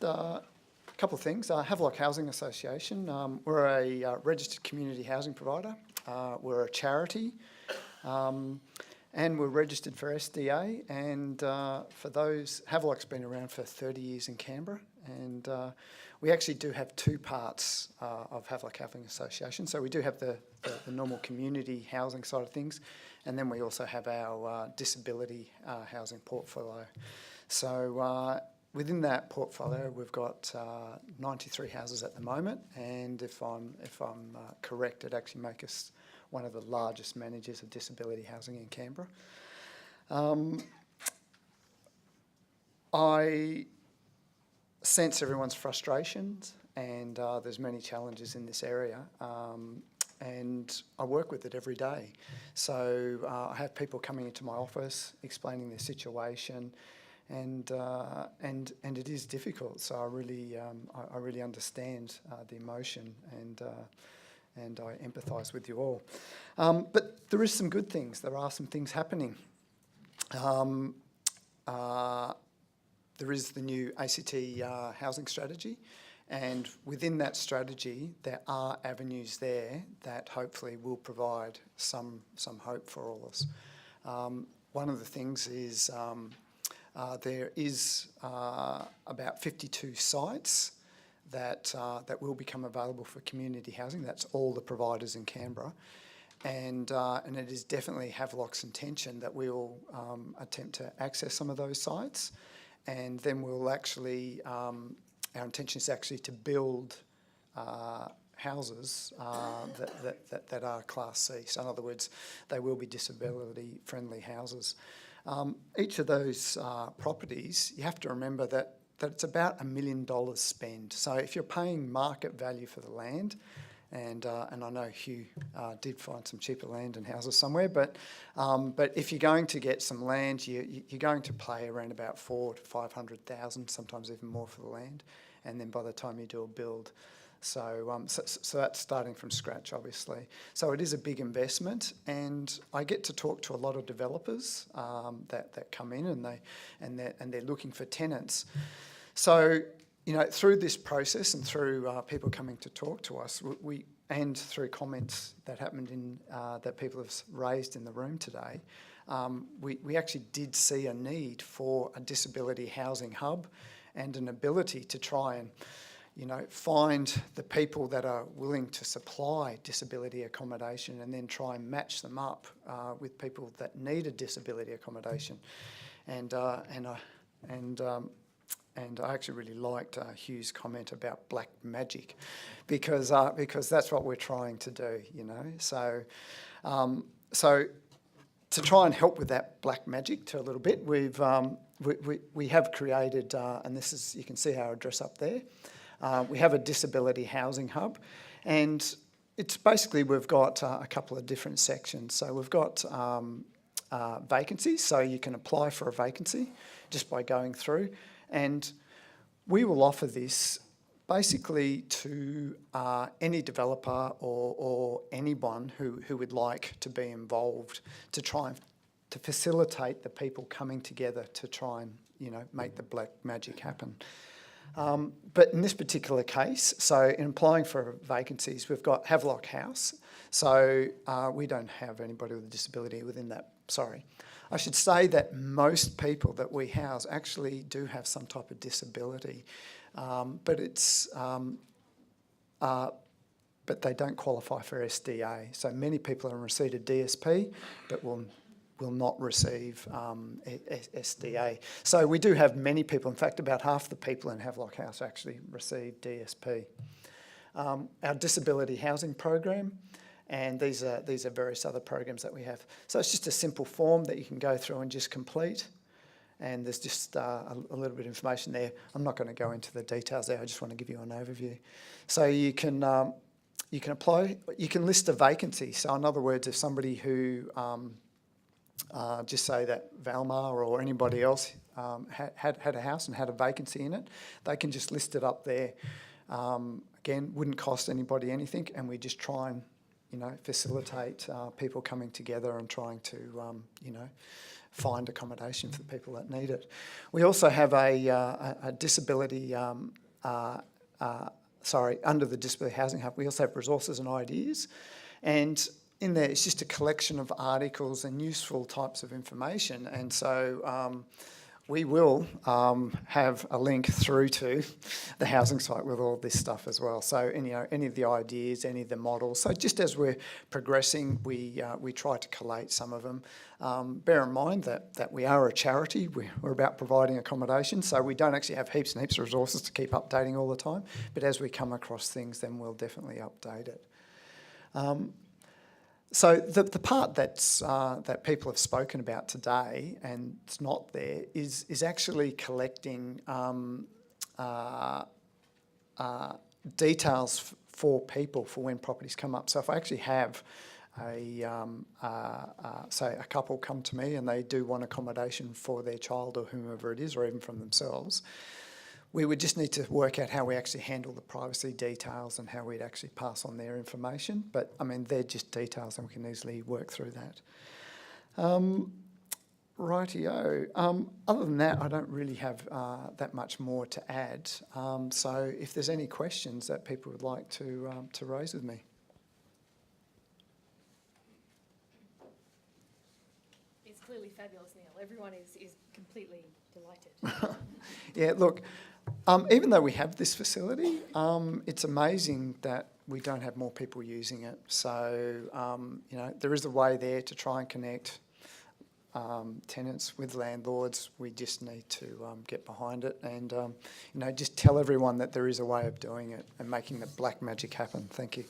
A couple of things. Havelock Housing Association, we're a registered community housing provider. We're a charity, and we're registered for SDA. And for those, Havelock's been around for 30 years in Canberra, and we actually do have two parts of Havelock Housing Association. So we do have the normal community housing side of things, and then we also have our disability housing portfolio. So within that portfolio, we've got 93 houses at the moment, and if I'm correct, it actually makes us one of the largest managers of disability housing in Canberra. I sense everyone's frustrations, and there's many challenges in this area, and I work with it every day. So I have people coming into my office explaining their situation, and it is difficult. So I really understand the emotion, and I empathise with you all. But there is some good things. There are some things happening. There is the new ACT housing strategy, and within that strategy there are avenues there that hopefully will provide some hope for all of us. One of the things is there is about 52 sites that will become available for community housing. That's all the providers in Canberra, and it is definitely Havelock's intention that we will attempt to access some of those sites, and then we'll actually our intention is actually to build houses that are Class C. So in other words, they will be disability-friendly houses. Each of those properties, you have to remember that it's about $1 million spend. So if you're paying market value for the land, and I know Hugh did find some cheaper land and houses somewhere, but if you're going to get some land, you're going to pay around about $400,000 to $500,000, sometimes even more for the land, and then by the time you do a build. So that's starting from scratch, obviously. So it is a big investment, and I get to talk to a lot of developers that come in, and they're looking for tenants. So through this process and through people coming to talk to us, and through comments that happened in that people have raised in the room today, we actually did see a need for a disability housing hub and an ability to try and find the people that are willing to supply disability accommodation, and then try and match them up with people that need a disability accommodation. And I actually really liked Hugh's comment about black magic, because that's what we're trying to do, So to try and help with that black magic to a little bit, we have created, and this is, you can see our address up there. We have a disability housing hub, and it's basically, we've got a couple of different sections. So we've got vacancies, so you can apply for a vacancy just by going through, and we will offer this basically to any developer or anyone who would like to be involved, to try and to facilitate the people coming together to try and make the black magic happen. But in this particular case, so in applying for vacancies, we've got Havelock House. So we don't have anybody with a disability within that. Sorry. I should say that most people that we house actually do have some type of disability, but they don't qualify for SDA. So many people are in receipt of DSP, but will not receive SDA. So we do have many people. In fact, about half the people in Havelock House actually receive DSP. Our disability housing program, and these are various other programs that we have. So it's just a simple form that you can go through and just complete, and there's just a little bit of information there. I'm not going to go into the details there. I just want to give you an overview. So you can apply. You can list a vacancy. So in other words, if somebody who just say that Valmar or anybody else had a house and had a vacancy in it, they can just list it up there. Again, wouldn't cost anybody anything, and we just try and facilitate people coming together and trying to, find accommodation for the people that need it. We also have a disability, under the Disability Housing Hub, we also have resources and ideas. And in there, it's just a collection of articles and useful types of information. And so we will have a link through to the housing site with all this stuff as well. So any of the ideas, any of the models. So just as we're progressing, we try to collate some of them. Bear in mind that we are a charity. We're about providing accommodation, so we don't actually have heaps and heaps of resources to keep updating all the time. But as we come across things, then we'll definitely update it. So the part that people have spoken about today, and it's not there, is actually collecting details for people for when properties come up. So if I actually have say a couple come to me and they do want accommodation for their child or whomever it is, or even from themselves, we would just need to work out how we actually handle the privacy details and how we'd actually pass on their information. But, I mean, they're just details and we can easily work through that. Rightio. Other than that, I don't really have that much more to add. So if there's any questions that people would like to raise with me. It's clearly fabulous, Neil. Everyone is completely delighted. Yeah, look, even though we have this facility, it's amazing that we don't have more people using it. So, there is a way there to try and connect tenants with landlords. We just need to get behind it and, just tell everyone that there is a way of doing it and making the black magic happen. Thank you.